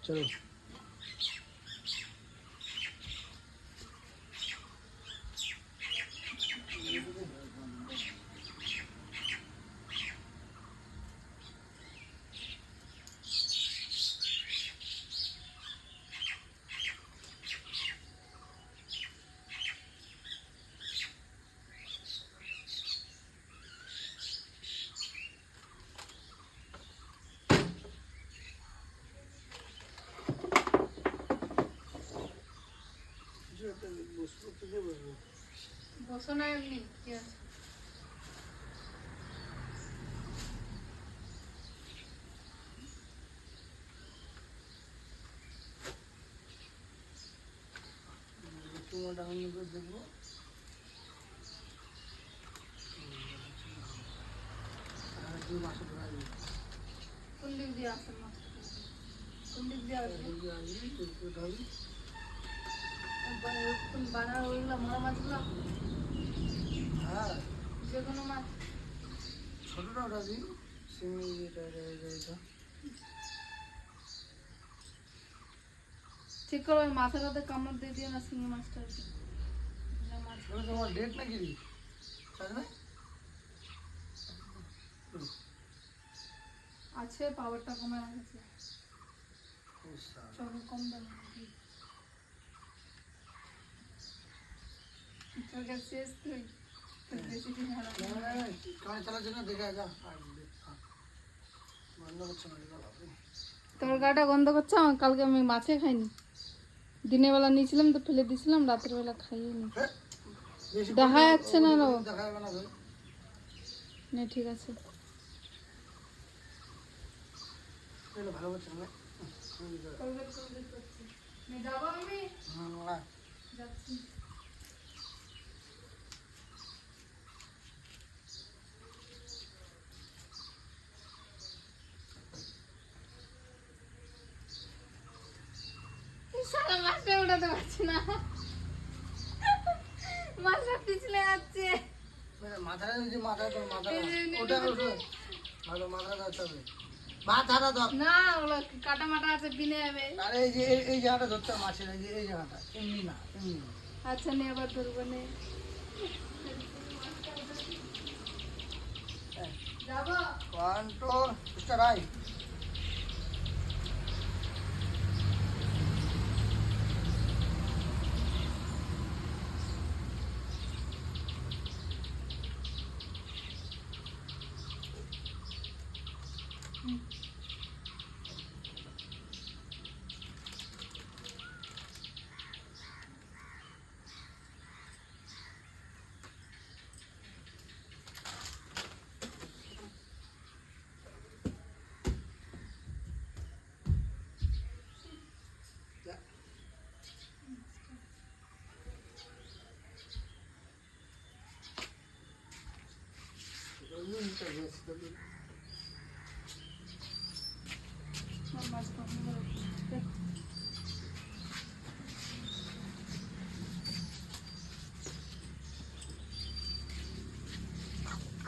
চলো বসো না এমনি কি আছে তোমার ডাউন করে দেখবো আর 2 মাস ধরে আসবে কোন দিক দিয়ে আসে মাছ কোন দিক দিয়ে আসে কোন বানা ওইগুলো মরা মাছগুলো হ্যাঁ যে কোনো মাছ ছোটটা ওটা দিন সিমি এটা ঠিক করো ওই মাথাটাতে কামড় দিয়ে দিও না শিঙি মাছটা মাছ তোমার ডেট নাকি রে তাই না আছে পাওয়ারটা কমে গেছে চলো কম দাম তোর শেষ তুই বেশি দিন হলো কাজ চালার জন্য দেখা যা বন্ধ করছে না তোর গাটা গন্ধ করছে আমার কালকে আমি মাছে খাইনি দিনের বেলা নিয়েছিলাম তো ফেলে দিয়েছিলাম রাতের বেলা খাইয়ে নি দেখা যাচ্ছে না দেখা যাবে না ভাই না ঠিক আছে এটা ভালো হচ্ছে না যাবো আমি হ্যাঁ যাচ্ছি সারা মাছটা উঠাতে পারছি না মাছটা পিছলে যাচ্ছে মাথাটা যদি মাথা তো মাথা ওটা ভালো মাথাটা ধরতে হবে মাথাটা ধর না ওগুলো কাটা মাটা আছে বিনে যাবে আরে এই যে এই জায়গাটা ধরতে হবে মাছের এই জায়গাটা এমনি না এমনি না আচ্ছা নিয়ে আবার ধরবো নে যাবো কন্ট্রোল স্টারাই